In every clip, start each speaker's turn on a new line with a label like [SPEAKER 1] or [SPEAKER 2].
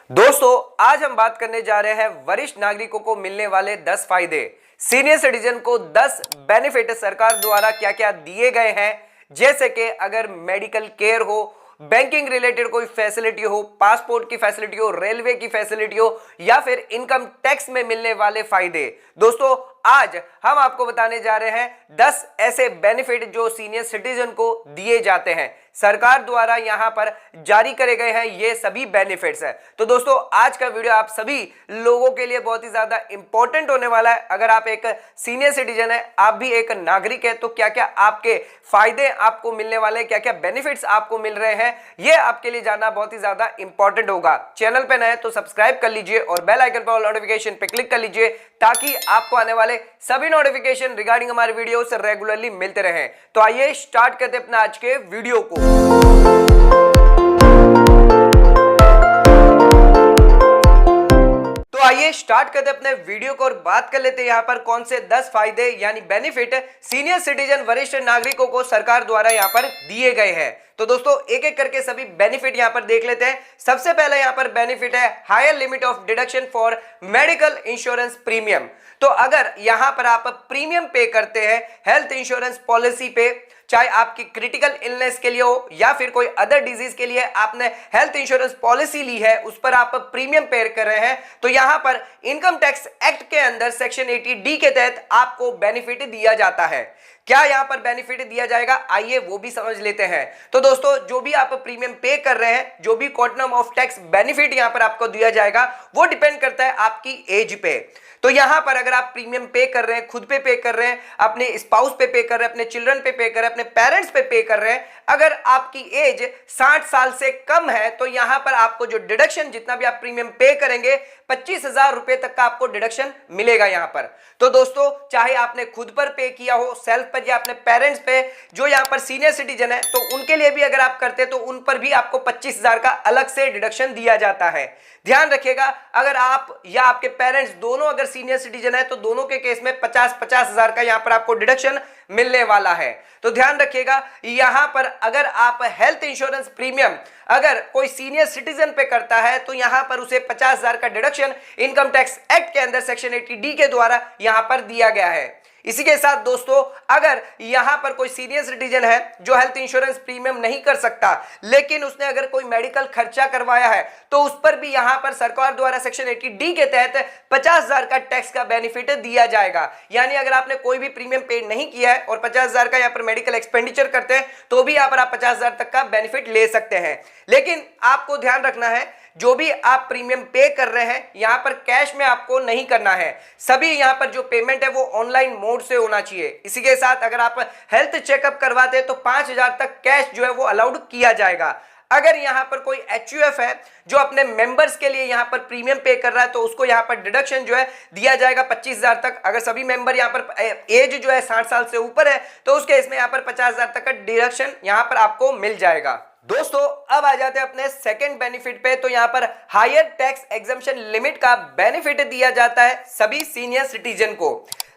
[SPEAKER 1] दोस्तों आज हम बात करने जा रहे हैं वरिष्ठ नागरिकों को मिलने वाले 10 फायदे। सीनियर सिटीजन को 10 बेनिफिट सरकार द्वारा क्या क्या दिए गए हैं, जैसे कि अगर मेडिकल केयर हो, बैंकिंग रिलेटेड कोई फैसिलिटी हो, पासपोर्ट की फैसिलिटी हो, रेलवे की फैसिलिटी हो या फिर इनकम टैक्स में मिलने वाले फायदे। दोस्तों आज हम आपको बताने जा रहे हैं 10 ऐसे बेनिफिट जो सीनियर सिटीजन को दिए जाते हैं, सरकार द्वारा यहां पर जारी करे गए हैं। ये सभी बेनिफिट्स है। तो दोस्तों आज का वीडियो आप सभी लोगों के लिए बहुत ही ज्यादा इंपॉर्टेंट होने वाला है। अगर आप एक सीनियर सिटीजन है, आप भी एक नागरिक है, तो क्या क्या आपके फायदे आपको मिलने वाले, क्या क्या बेनिफिट्स आपको मिल रहे हैं, ये आपके लिए जानना बहुत ही ज्यादा इंपॉर्टेंट होगा। चैनल पे नए तो सब्सक्राइब कर लीजिए और बेल आइकन पर ऑल नोटिफिकेशन पे क्लिक कर लीजिए ताकि आपको आने वाले सभी नोटिफिकेशन रिगार्डिंग हमारे वीडियो से रेगुलरली मिलते रहें। तो आइए स्टार्ट करते हैं अपना आज के वीडियो को। तो आइए स्टार्ट करते अपने वीडियो को और बात कर लेते हैं यहां पर कौन से 10 फायदे यानी बेनिफिट सीनियर सिटीजन वरिष्ठ नागरिकों को सरकार द्वारा यहां पर दिए गए हैं। तो दोस्तों एक एक करके सभी बेनिफिट यहां पर देख लेते हैं। सबसे पहले यहां पर बेनिफिट है higher limit of deduction for medical insurance premium. तो अगर यहां पर आप प्रीमियम पे करते हैं हेल्थ इंश्योरेंस पॉलिसी पे, चाहे आपकी क्रिटिकल इलनेस के लिए हो या फिर कोई अदर डिजीज के लिए आपने हेल्थ इंश्योरेंस पॉलिसी ली है, उस पर आप प्रीमियम पे कर रहे हैं, तो यहां पर इनकम टैक्स एक्ट के अंदर सेक्शन 80D के तहत आपको बेनिफिट दिया जाता है। क्या यहां पर बेनिफिट दिया जाएगा, आइए वो भी समझ लेते हैं। तो दोस्तों जो भी आप प्रीमियम पे कर रहे हैं, जो भी क्वांटम ऑफ टैक्स बेनिफिट यहां पर आपको दिया जाएगा, वो डिपेंड करता है आपकी एज पे। तो यहां पर अगर आप प्रीमियम पे कर रहे हैं, खुद पे कर रहे हैं, अपने स्पाउस पे कर रहे हैं, अपने चिल्ड्रन पे कर रहे हैं, अपने पेरेंट्स पे कर रहे हैं, अगर आपकी एज 60 साल से कम है, तो यहां पर आपको जो डिडक्शन जितना भी आप प्रीमियम पे करेंगे 25,000 रुपए तक का आपको डिडक्शन मिलेगा यहां पर। तो दोस्तों चाहे आपने खुद पर पे किया हो, सेल्फ पर या अपने पेरेंट्स पे, जो यहां पर सीनियर सिटीजन है, तो उनके लिए भी अगर आप करते हैं तो उन पर भी आपको 25,000 का अलग से डिडक्शन दिया जाता है। ध्यान रखिएगा, अगर आप या आपके पेरेंट्स दोनों अगर सीनियर सिटीजन है तो दोनों के केस में 50,000 का यहां पर आपको डिडक्शन मिलने वाला है। तो ध्यान रखिएगा, यहां पर अगर आप हेल्थ इंश्योरेंस प्रीमियम अगर कोई सीनियर सिटीजन पे करता है तो यहां पर उसे 50,000 का डिडक्शन इनकम टैक्स एक्ट के अंदर सेक्शन 80D के द्वारा यहां पर दिया गया है। इसी के साथ दोस्तों अगर यहां पर कोई सीनियर सिटीजन है जो हेल्थ इंश्योरेंस प्रीमियम नहीं कर सकता, लेकिन उसने अगर कोई मेडिकल खर्चा करवाया है, तो उस पर भी यहां पर सरकार द्वारा सेक्शन 80D के तहत 50,000 का टैक्स का बेनिफिट दिया जाएगा। यानी अगर आपने कोई भी प्रीमियम पे नहीं किया है और 50,000 का यहां पर मेडिकल एक्सपेंडिचर करते हैं, तो भी यहां पर आप 50,000 तक का बेनिफिट ले सकते हैं। लेकिन आपको ध्यान रखना है, जो भी आप प्रीमियम पे कर रहे हैं यहां पर कैश में आपको नहीं करना है। सभी यहां पर जो पेमेंट है वो ऑनलाइन मोड से होना चाहिए। इसी के साथ अगर आप हेल्थ चेकअप करवाते हैं तो 5,000 तक कैश जो है वो अलाउड किया जाएगा। अगर यहां पर कोई HUF है जो अपने मेंबर्स के लिए यहां पर प्रीमियम पे कर रहा है, तो उसको यहां पर डिडक्शन जो है दिया जाएगा 25,000 तक। अगर सभी मेंबर यहां पर एज जो है 60 साल से ऊपर है, तो उसके इसमें यहां पर 50,000 तक का डिडक्शन यहां पर आपको मिल जाएगा। दोस्तों अब आ जाते हैं अपने सेकंड बेनिफिट पे। तो यहां पर हायर टैक्स एग्जम्पशन लिमिट का बेनिफिट दिया जाता है सभी सीनियर सिटीजन को।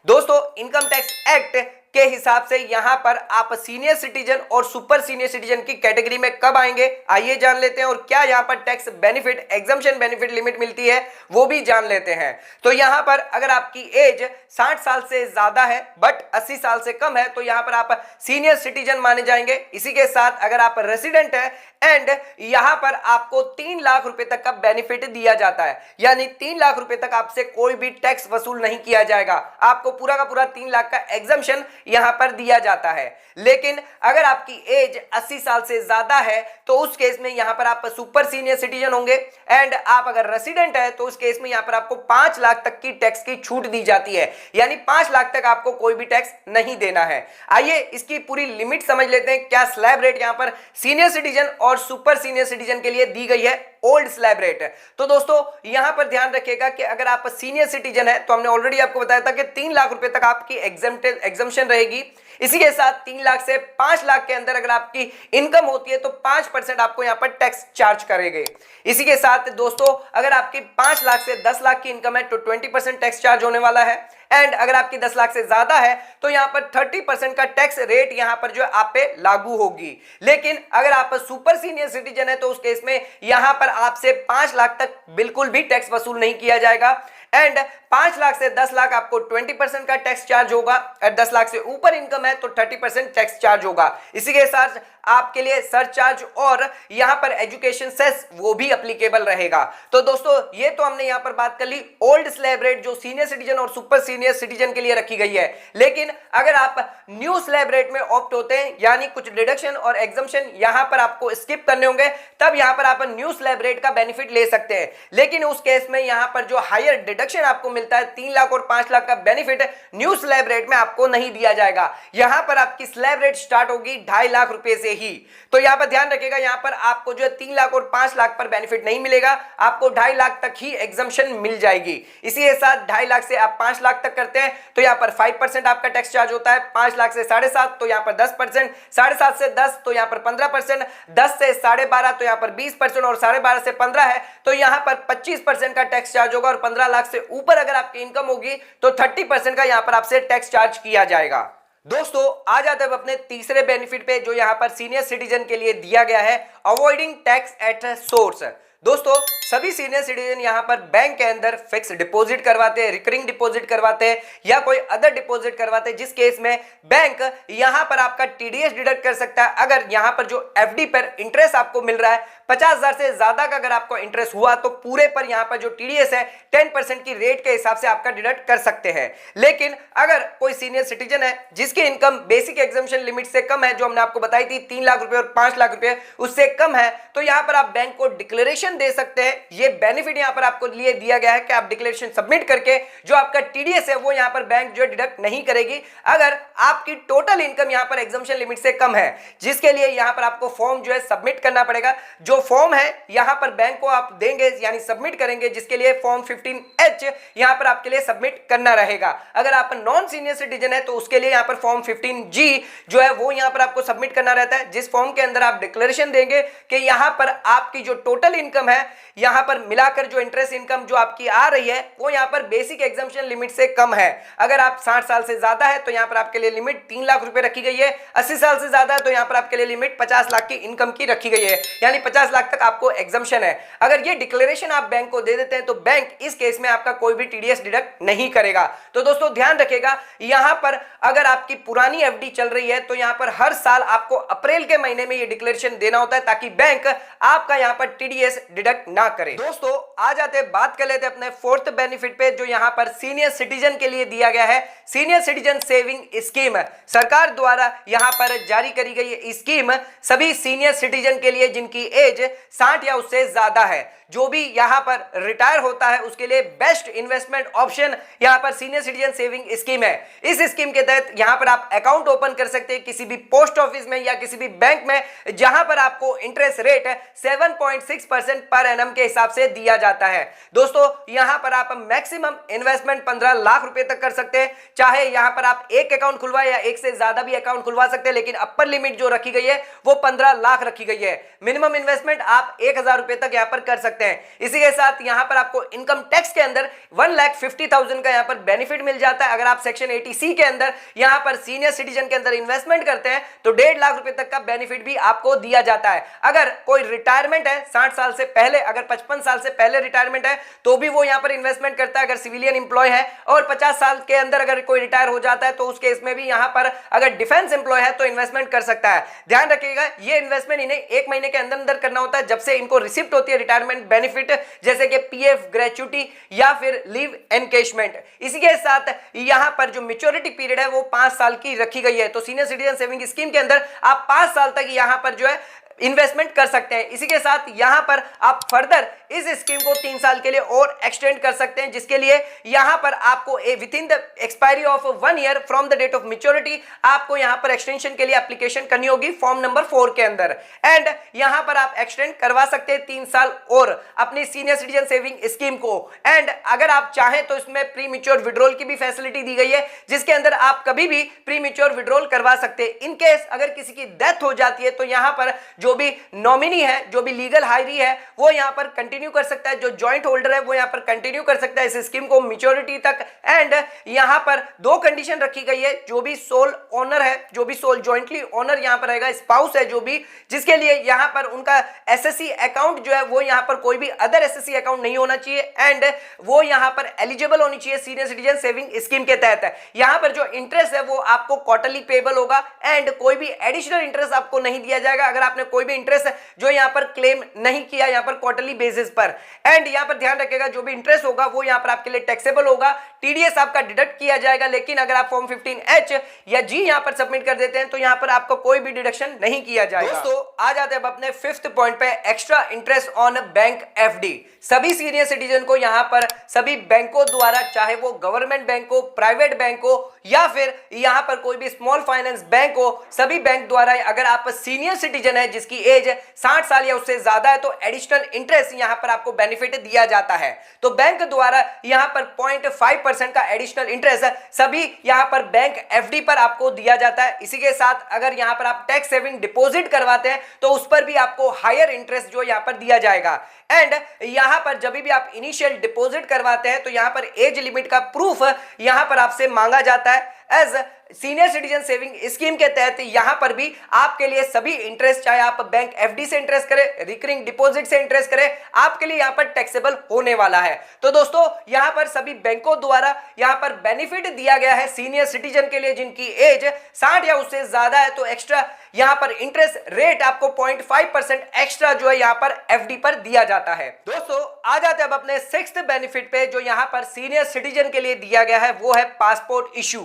[SPEAKER 1] दोस्तों इनकम टैक्स एक्ट के हिसाब से यहां पर आप सीनियर सिटीजन और सुपर सीनियर सिटीजन की कैटेगरी में कब आएंगे, आइए जान लेते हैं। और क्या यहां पर tax benefit exemption benefit limit मिलती है वो भी जान लेते हैं। तो यहां पर अगर आपकी एज 60 साल से ज्यादा है बट 80 साल से कम है, तो यहां पर आप सीनियर सिटीजन माने जाएंगे। इसी के साथ अगर आप रेसिडेंट है एंड यहां पर आपको 3 लाख रुपए तक का बेनिफिट दिया जाता है, यानी 3 लाख रुपए तक आपसे कोई भी टैक्स वसूल नहीं किया जाएगा, आपको पूरा का पूरा 3 लाख का एग्जम्पशन यहां पर दिया जाता है। लेकिन अगर आपकी एज 80 साल से ज्यादा है तो उस केस में यहां पर आप सुपर सीनियर सिटीजन होंगे एंड आप अगर रेसिडेंट है तो उस केस में यहां पर आपको 5 लाख तक की टैक्स की छूट दी जाती है, यानी 5 लाख तक आपको कोई भी टैक्स नहीं देना है। आइए इसकी पूरी लिमिट समझ लेते हैं। क्या स्लैब रेट यहां पर सीनियर सिटीजन और सुपर सीनियर सिटीजन के लिए दी गई है, ओल्ड स्लैब रेट। तो दोस्तों यहां पर ध्यान रखिएगा कि अगर आप सीनियर सिटीजन है तो हमने ऑलरेडी आपको बताया था कि 3 लाख रुपए तक आपकी एग्जम्पशन रहेगी। इसी के साथ 3 लाख से 5 लाख के अंदर अगर आपकी इनकम होती है तो 5% आपको यहां पर टैक्स चार्ज करेंगे। इसी के साथ दोस्तों अगर आपकी 5 लाख से 10 लाख की इनकम है तो 20% टैक्स चार्ज होने वाला है एंड अगर आपकी 10 लाख से ज्यादा है तो यहां पर 30% का टैक्स रेट यहां पर जो है आप पे लागू होगी। लेकिन अगर आप सुपर सीनियर सिटीजन है तो उस केस में यहां पर आपसे 5 लाख तक बिल्कुल भी टैक्स वसूल नहीं किया जाएगा एंड 5 लाख से 10 लाख आपको 20% का टैक्स चार्ज होगा और 10 लाख से ऊपर इनकम है तो 30% टैक्स चार्ज होगा। इसी के साथ आपके लिए सरचार्ज और यहां पर एजुकेशन सेस वो भी एप्लीकेबल रहेगा। तो दोस्तों ये तो हमने यहां पर बात कर ली ओल्ड स्लैब रेट जो सीनियर सिटीजन और सुपर सीनियर सिटीजन के लिए रखी गई है। लेकिन अगर आप न्यू स्लैब रेट में ऑप्ट होते हैं यानी कुछ डिडक्शन और एग्जम्पशन यहां पर आपको स्किप करने होंगे तब यहां पर आप न्यू स्लैब रेट का बेनिफिट ले सकते हैं। लेकिन उस केस में यहां पर जो हायर डिडक्शन आपको मिलता है 3 लाख और 5 लाख का बेनिफिट न्यू स्लैब रेट में आपको नहीं दिया जाएगा। यहां पर आपकी स्लैब रेट स्टार्ट होगी 2.5 लाख रुपए से ही। तो यहां पर ध्यान रखिएगा यहां पर आपको जो है 3 लाख और 5 लाख पर बेनिफिट नहीं मिलेगा, आपको 2.5 लाख तक ही एग्जम्पशन मिल जाएगी। इसी के साथ 2.5 लाख से आप 5 लाख तक करते हैं तो यहां पर 5% आपका टैक्स चार्ज होता है। 5 लाख से 7.5 तो यहां पर 10%, 7.5 से 10 तो यहां पर 15%, 10 से 12.5 तो यहां पर 20% और 12.5 से 15 है तो यहां पर 25% का टैक्स चार्ज होगा और 15 लाख से ऊपर अगर आपकी इनकम होगी तो 30% का यहां पर आपसे टैक्स चार्ज किया जाएगा। दोस्तों आ जाते हैं अपने तीसरे बेनिफिट पे जो यहां पर सीनियर सिटीजन के लिए दिया गया है अवॉइडिंग टैक्स एट सोर्स। दोस्तों सभी सीनियर सिटीजन यहां पर बैंक के अंदर फिक्स डिपॉजिट करवाते हैं, रिकरिंग डिपॉजिट करवाते हैं या कोई अदर डिपॉजिट करवाते हैं जिस केस में बैंक यहां पर आपका टीडीएस डिडक्ट कर सकता है। अगर यहां पर जो एफडी पर इंटरेस्ट आपको मिल रहा है 50,000 से ज्यादा का अगर आपको इंटरेस्ट हुआ तो पूरे पर यहां पर जो टीडीएस है 10% की रेट के हिसाब से आपका डिडक्ट कर सकते हैं। लेकिन अगर कोई सीनियर सिटीजन है जिसकी इनकम बेसिक एग्जम्पशन लिमिट से कम है जो हमने आपको बताई थी 3 लाख रुपए और 5 लाख रुपए उससे कम है तो यहां पर आप बैंक को डिक्लेरेशन दे सकते हैं। ये बेनिफिट यहां पर आपको लिए दिया गया है कि आप डिक्लेरेशन सबमिट करके जो आपका टीडीएस है वो यहां पर बैंक जो डिडक्ट नहीं करेगी अगर आपकी टोटल इनकम यहां पर एग्जम्पशन लिमिट से कम है, जिसके लिए यहां पर आपको फॉर्म जो है सबमिट करना पड़ेगा। जो फॉर्म है यहां पर बैंक को आप देंगे यानी सबमिट करेंगे जिसके लिए फॉर्म 15H यहां पर आपके लिए सबमिट करना रहेगा। अगर आप नॉन सीनियर सिटीजन है तो उसके लिए यहां पर फॉर्म 15G जो है वो यहां पर आपको सबमिट करना रहता है जिस फॉर्म के अंदर आप डिक्लेरेशन देंगे कि यहां पर आपकी जो टोटल इनकम है यहां पर मिलाकर जो इंटरेस्ट इनकम जो आपकी आ रही है वो यहां पर बेसिक एग्जम्पशन लिमिट से कम है। अगर आप 60 साल से ज्यादा है तो यहां पर आपके लिए लिमिट 3 लाख रुपए रखी गई है, 80 साल से ज्यादा है तो यहां पर आपके लिए लिमिट 50 लाख की इनकम की रखी गई है यानी 50 लाख तक आपको एग्जम्पशन है। अगर ये डिक्लेरेशन आप बैंक को दे देते हैं तो बैंक इस केस में आपका कोई भी टीडीएस डिडक्ट नहीं करेगा। तो दोस्तों ध्यान रखिएगा यहां पर अगर आपकी पुरानी एफडी चल रही है तो यहां पर हर साल आपको अप्रैल के महीने में ये डिक्लेरेशन देना होता है ताकि बैंक आपका यहां पर टीडीएस डिडक्ट ना करे। दोस्तों आ जाते हैं बात कर लेते हैं अपने फोर्थ बेनिफिट पे जो यहां पर सीनियर सिटीजन के लिए दिया गया है सीनियर सिटीजन सेविंग स्कीम। सरकार द्वारा यहां पर जारी करी गई स्कीम सभी सीनियर सिटीजन के लिए जिनकी एज 60 या उससे ज्यादा है, जो भी यहां पर रिटायर होता है उसके लिए बेस्ट इन्वेस्टमेंट ऑप्शन यहां पर सीनियर सिटीजन सेविंग स्कीम है। इस स्कीम के तहत यहां पर आप अकाउंट ओपन कर सकते हैं किसी भी पोस्ट ऑफिस में या किसी भी बैंक में जहां पर आपको इंटरेस्ट रेट 7.6% पर एनम के हिसाब से दिया जाता है। दोस्तों यहां पर आप मैक्सिमम इन्वेस्टमेंट 15 लाख रुपए तक कर सकते हैं। चाहे यहां पर आप एक अकाउंट खुलवाए या एक से ज्यादा भी अकाउंट खुलवा सकते हैं, लेकिन अपर लिमिट जो रखी गई है वो 15 लाख रखी गई है। मिनिमम इन्वेस्टमेंट आप 1,000 रुपए तक यहां पर कर सकते हैं। इसी के साथ यहां पर आपको इनकम टैक्स के अंदर 1,50,000 का यहां पर बेनिफिट मिल जाता है। अगर आप सेक्शन 80C के अंदर यहां पर सीनियर सिटीजन के अंदर इन्वेस्टमेंट करते हैं तो 1.5 लाख रुपए तक का बेनिफिट भी आपको दिया जाता है। अगर कोई रिटायरमेंट है 60 साल से पहले, अगर 55 साल से पहले रिटायरमेंट है तो भी वो यहां पर इन्वेस्टमेंट करता है। अगर सिविलियन एम्प्लॉय है और 50 साल के अंदर अगर कोई रिटायर हो जाता है तो उस केस में भी यहां पर अगर डिफेंस एम्प्लॉय है तो इन्वेस्टमेंट कर सकता है। ध्यान रखिएगा ये इन्वेस्टमेंट इन्हें 1 महीने के अंदर अंदर करना होता है जब से इनको रिसिप्ट होती है रिटायरमेंट बेनिफिट जैसे कि पीएफ, ग्रेच्युटी या फिर लीव एनकेशमेंट। इसी के साथ यहां पर जो मैच्योरिटी पीरियड है वो 5 साल की रखी गई है। तो सीनियर सिटीजन सेविंग स्कीम के अंदर आप 5 साल तक यहां पर जो है इन्वेस्टमेंट कर सकते हैं। इसी के साथ यहां पर आप फर्दर इस स्कीम को 3 साल के लिए और एक्सटेंड कर सकते हैं, जिसके लिए यहां पर आपको within the expiry of 1 year from the date of maturity आपको यहां पर एक्सटेंशन के लिए एप्लीकेशन करनी होगी फॉर्म नंबर 4 के अंदर। एंड यहां पर आप एक्सटेंड करवा सकते हैं 3 साल और अपनी सीनियर सिटीजन सेविंग स्कीम को। एंड अगर आप चाहें तो इसमें प्री मैच्योर विड्रॉल की भी फैसिलिटी दी गई है जिसके अंदर आप कभी भी प्री मैच्योर विड्रॉल करवा सकते हैं। इन केस अगर किसी की डेथ हो जाती है तो यहां पर जो भी नॉमिनी है, जो भी लीगल हायरी है, वो यहाँ पर कंटिन्यू कर सकता है। जो जॉइंट होल्डर है वो यहाँ पर कंटिन्यू कर सकता है इस स्कीम को मैच्योरिटी तक। एंड यहाँ पर दो कंडीशन रखी गई है, जो भी सोल ओनर है, जो भी सोल जॉइंटली ओनर यहाँ पर रहेगा, स्पाउस है जो भी, जिसके लिए यहाँ पर उनका एसएससी अकाउंट जो है वो यहाँ पर कोई भी अदर एसएससी अकाउंट नहीं होना चाहिए। एंड वो यहाँ पर एलिजिबल होनी चाहिए सीनियर सिटीजन सेविंग स्कीम के तहत। यहाँ पर जो इंटरेस्ट है वो आपको क्वार्टरली पेबल होगा एंड कोई भी एडिशनल इंटरेस्ट आपको नहीं दिया जाएगा अगर आपने कोई भी इंटरेस्ट जो यहाँ पर क्लेम नहीं किया यहाँ पर क्वार्टरली बेसिस पर। एंड यहाँ पर ध्यान रखिएगा जो भी इंटरेस्ट होगा वो यहाँ पर आपके लिए टैक्सेबल होगा, टीडीएस आपका डिडक्ट किया जाएगा। लेकिन अगर आप फॉर्म 15H या जी यहाँ पर सबमिट कर देते हैं तो यहाँ पर आपको कोई भी डिडक्शन नहीं किया जाएगा। दोस्तों आ जाते हैं अब अपने 5th पॉइंट पे, extra interest on bank FD. सभी सीनियर सिटीजन को यहाँ पर सभी बैंकों द्वारा, चाहे वो गवर्नमेंट बैंक हो, प्राइवेट बैंक हो या फिर यहाँ पर कोई भी स्मॉल फाइनेंस बैंक हो, सभी बैंक द्वारा अगर आप सीनियर सिटीजन है जिसकी एज 60 साल या उससे ज्यादा है तो एडिशनल इंटरेस्ट यहाँ पर आपको बेनिफिट दिया जाता है। तो बैंक द्वारा यहाँ पर 0.5% का एडिशनल इंटरेस्ट सभी यहाँ पर बैंक एफडी पर आपको दिया जाता है। इसी के साथ अगर यहाँ पर आप टैक्स सेविंग डिपॉजिट करवाते हैं तो उस पर भी आपको हायर इंटरेस्ट जो यहाँ पर दिया जाएगा। एंड यहाँ पर जब भी आप इनिशियल डिपॉजिट करवाते हैं तो यहाँ पर एज लिमिट का प्रूफ यहाँ पर आपसे मांगा जाता है। As senior citizen saving scheme के तहत यहाँ पर भी आपके लिए सभी इंटरेस्ट, चाहे आप बैंक एफडी से इंटरेस्ट करें, रिकरिंग डिपॉजिट से इंटरेस्ट करें, आपके लिए यहाँ पर टैक्सेबल होने वाला है। तो दोस्तों यहाँ पर सभी बैंकों द्वारा यहाँ पर बेनिफिट दिया गया है सीनियर सिटीजन के लिए जिनकी एज 60 या उससे ज्यादा है। तो एक्स्ट्रा यहाँ पर इंटरेस्ट रेट आपको 0.5% एक्स्ट्रा जो है यहाँ पर एफडी पर दिया जाता है। दोस्तों आ जाते हैं अब अपने 6th बेनिफिट पे, जो यहाँ पर सीनियर सिटीजन के लिए दिया गया है वो है पासपोर्ट इशू।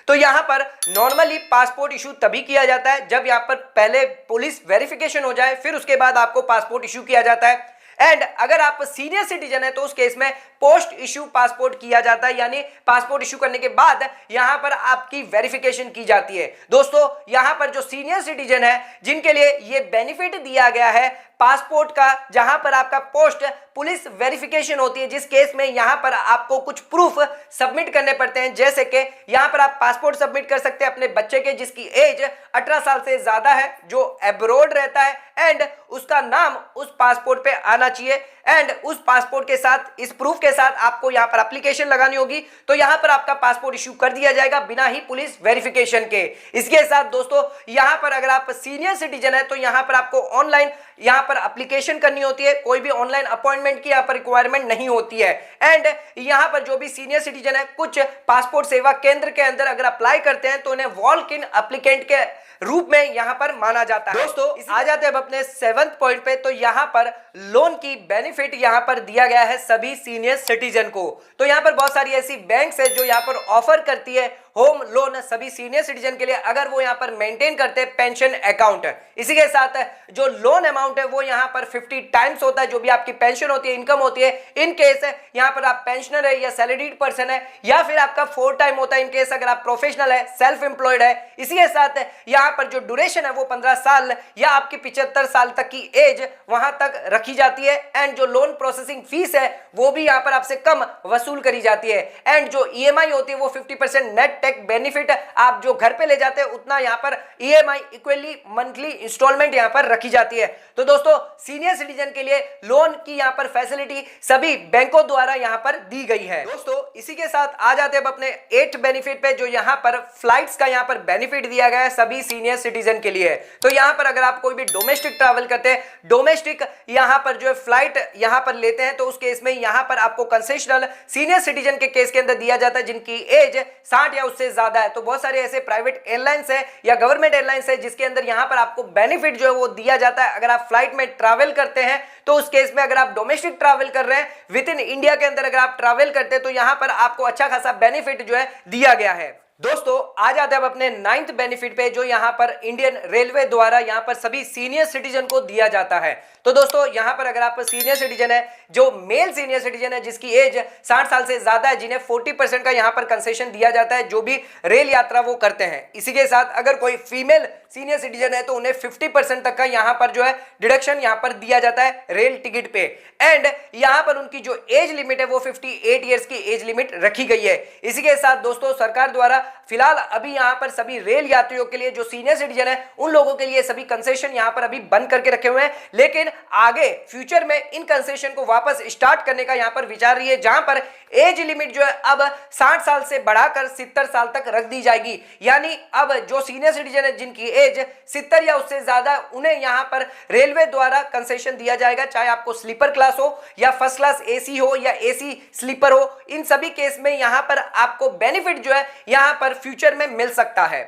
[SPEAKER 1] तो यहाँ पर नॉर्मली पासपोर्ट इशू तभी किया जाता है जब यहाँ पर पहले पुलिस वेरिफिकेशन हो जाए, फिर उसके बाद आपको पासपोर्ट इशू किया जाता है। एंड अगर आप सीनियर सिटीजन है तो उस केस में पोस्ट इशू पासपोर्ट किया जाता है, यानी पासपोर्ट इशू करने के बाद यहां पर आपकी वेरिफिकेशन की जाती है। दोस्तों यहां पर जो सीनियर सिटीजन है जिनके लिए ये बेनिफिट दिया गया है पासपोर्ट का, जहां पर आपका पोस्ट पुलिस वेरिफिकेशन होती है, जिस केस में यहां पर आपको कुछ प्रूफ सबमिट करने पड़ते हैं, जैसे कि यहां पर आप पासपोर्ट सबमिट कर सकते हैं अपने बच्चे के जिसकी एज 18 साल से ज्यादा है, जो अब्रॉड रहता है, एंड उसका नाम उस पासपोर्ट पे आना चाहिए। एंड उस पासपोर्ट के साथ, इस प्रूफ के साथ आपको यहां पर एप्लीकेशन लगानी होगी, तो यहां पर आपका पासपोर्ट इशू कर दिया जाएगा बिना ही पुलिस वेरिफिकेशन के। इसके साथ दोस्तों यहां पर अगर आप सीनियर सिटीजन है तो यहां पर आपको ऑनलाइन यहां पर एप्लीकेशन करनी होती है, कोई भी ऑनलाइन अपॉइंटमेंट की यहां पर रिक्वायरमेंट नहीं होती है। एंड यहां पर जो भी सीनियर सिटीजन है कुछ पासपोर्ट सेवा केंद्र के अंदर अगर अप्लाई करते हैं तो उन्हें वॉक इन एप्लीकेंट के रूप में यहां पर माना जाता है। दोस्तों आ जाते हैं अब अपने 7th पॉइंट पे, तो यहां पर लोन की बेनिफिट यहां पर दिया गया है सभी सीनियर सिटीजन को। तो यहां पर बहुत सारी ऐसी बैंक्स है जो यहां पर ऑफर करती है होम लोन सभी सीनियर सिटीजन के लिए, अगर वो यहां पर मेंटेन करते हैं पेंशन अकाउंट। इसी के साथ जो लोन अमाउंट है वो यहां पर 50 टाइम्स होता है जो भी आपकी पेंशन होती है, इनकम होती है। इन केस यहां पर आप पेंशनर है या सैलरीड पर्सन है, या फिर आपका 4 टाइम होता है इन केस अगर आप प्रोफेशनल है, सेल्फ एम्प्लॉयड है। इसी के साथ यहां पर जो ड्यूरेशन है वो 15 साल या आपकी 75 साल तक की एज वहां तक रखी जाती है। एंड जो लोन प्रोसेसिंग फीस है वो भी यहां पर आपसे कम वसूल करी जाती है। एंड जो ईएमआई होती है वो 50% नेट टेक बेनिफिट आप जो घर पे ले जाते हैं उतना यहां पर ईएमआई इक्वली मंथली इंस्टॉलमेंट यहां पर रखी जाती है। तो दोस्तों सीनियर सिटीजन के लिए लोन की यहां पर फैसिलिटी सभी बैंकों द्वारा यहां पर दी गई है। दोस्तों इसी के साथ आ जाते हैं अपने 8th बेनिफिट पे, जो यहां पर फ्लाइट्स का यहां पर बेनिफिट दिया गया है सभी सीनियर सिटीजन के लिए। तो यहां पर अगर आप कोई भी डोमेस्टिक ट्रैवल करते हैं, डोमेस्टिक यहां पर जो है फ्लाइट यहां पर लेते हैं, तो उस केस में यहां पर आपको कंसेशनल सीनियर सिटीजन के केस के अंदर दिया जाता है जिनकी एज 60 या उससे ज्यादा है। तो बहुत सारे ऐसे प्राइवेट एयरलाइंस है या गवर्नमेंट एयरलाइंस है जिसके अंदर यहां पर आपको बेनिफिट जो है वो दिया जाता है अगर आप फ्लाइट में ट्रैवल करते हैं। तो उस केस में अगर आप डोमेस्टिक ट्रैवल कर रहे हैं, विद इन इंडिया के अंदर अगर आप ट्रैवल करते हैं, तो यहां पर आपको अच्छा खासा बेनिफिट जो है दिया गया है। दोस्तों आ जाते हैं अब अपने 9th बेनिफिट पे, जो यहां पर इंडियन रेलवे द्वारा यहां पर सभी सीनियर सिटीजन को दिया जाता है। तो दोस्तों यहां पर अगर आप सीनियर सिटीजन है, जो मेल सीनियर सिटीजन है जिसकी एज 60 साल से ज्यादा है, जिन्हें 40% का यहां पर कंसेशन दिया जाता है जो भी रेल यात्रा वो करते हैं। इसी के साथ अगर कोई फीमेल सीनियर सिटीजन है तो उन्हें 50% तक का यहां पर जो है डिडक्शन यहां पर दिया जाता है रेल टिकट पे। एंड यहां पर उनकी जो एज लिमिट है वो 58 ईयर्स की एज लिमिट रखी गई है। इसी के साथ दोस्तों सरकार द्वारा फिलहाल अभी यहाँ पर सभी रेल यात्रियों के लिए जो सीनियर सिटीजन है उन लोगों के लिए सभी कंसेशन यहाँ पर अभी बंद करके रखे हुए हैं, लेकिन आगे फ्यूचर में इन कंसेशन को वापस स्टार्ट करने का यहाँ पर विचार रही है, जहां पर एज लिमिट जो है अब 60 साल से बढ़ाकर 70 साल तक रख दी जाएगी। यानी अब जो सीनियर सिटीजन है जिनकी एज 70 या उससे ज्यादा, उन्हें यहां पर रेलवे द्वारा कंसेशन दिया जाएगा, चाहे आपको स्लीपर क्लास हो या फर्स्ट क्लास एसी हो या एसी स्लीपर हो। इन सभी केस में यहां पर आपको बेनिफिट जो है यहां पर फ्यूचर में मिल सकता है।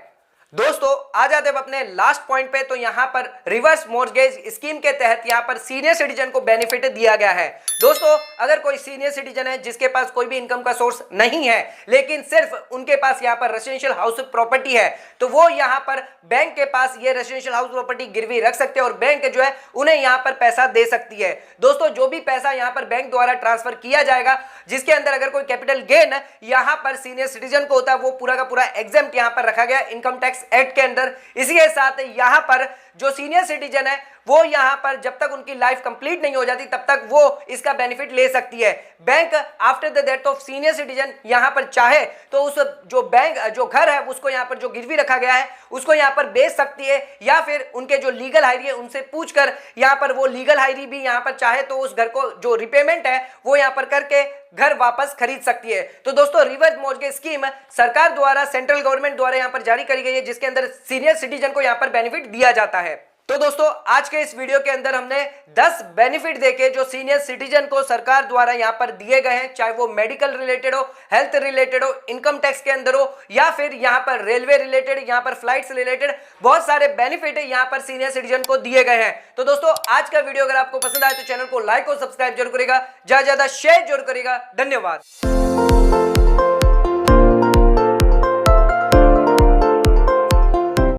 [SPEAKER 1] दोस्तों आ जाते हैं अपने लास्ट पॉइंट पे, तो यहां पर रिवर्स मॉर्गेज स्कीम के तहत यहां पर सीनियर सिटीजन को बेनिफिट दिया गया है। दोस्तों अगर कोई सीनियर सिटीजन है जिसके पास कोई भी इनकम का सोर्स नहीं है, लेकिन सिर्फ उनके पास यहां पर रेजिडेंशियल हाउस प्रॉपर्टी है, तो वो यहां पर बैंक के पास ये रेजिडेंशियल हाउस प्रॉपर्टी गिरवी रख सकते हैं और बैंक जो है उन्हें यहां पर पैसा दे सकती है। दोस्तों जो भी पैसा यहां पर बैंक द्वारा ट्रांसफर किया जाएगा, जिसके अंदर अगर कोई कैपिटल गेन यहां पर सीनियर सिटीजन को होता है, वो पूरा का पूरा एग्जेम्प्ट यहां पर रखा गया इनकम टैक्स एक्ट के अंदर। इसी के साथ यहां पर जो सीनियर सिटीजन है वो यहां पर जब तक उनकी लाइफ कंप्लीट नहीं हो जाती तब तक वो इसका बेनिफिट ले सकती है। Bank after the death of senior citizen यहां पर चाहे तो उस जो घर है उसको यहां पर जो गिरवी रखा गया है उसको यहां पर बेच सकती है, या फिर उनके जो लीगल हायरी है उनसे पूछकर यहां पर वो लीगल हायरी भी यहां पर चाहे तो उस घर को जो रिपेमेंट है वो यहां पर करके घर वापस खरीद सकती है। तो दोस्तों रिवर्स मॉर्गेज स्कीम सरकार द्वारा, सेंट्रल गवर्नमेंट द्वारा यहां पर जारी करी गई है, जिसके अंदर सीनियर सिटीजन को यहां पर बेनिफिट दिया जाता है। तो दोस्तों आज के इस वीडियो के अंदर हमने 10 बेनिफिट देखे जो सीनियर सिटीजन को सरकार द्वारा यहां पर दिए गए हैं, चाहे वो मेडिकल रिलेटेड हो, हेल्थ रिलेटेड हो, इनकम टैक्स के अंदर हो, या फिर यहां पर रेलवे रिलेटेड, यहां पर फ्लाइट्स रिलेटेड, बहुत सारे बेनिफिट यहां पर सीनियर सिटीजन को दिए गए हैं। तो दोस्तों आज का वीडियो अगर आपको पसंद आए तो चैनल को लाइक और सब्सक्राइब जरूर करेगा, ज्यादा से ज्यादा शेयर जरूर करेगा। धन्यवाद।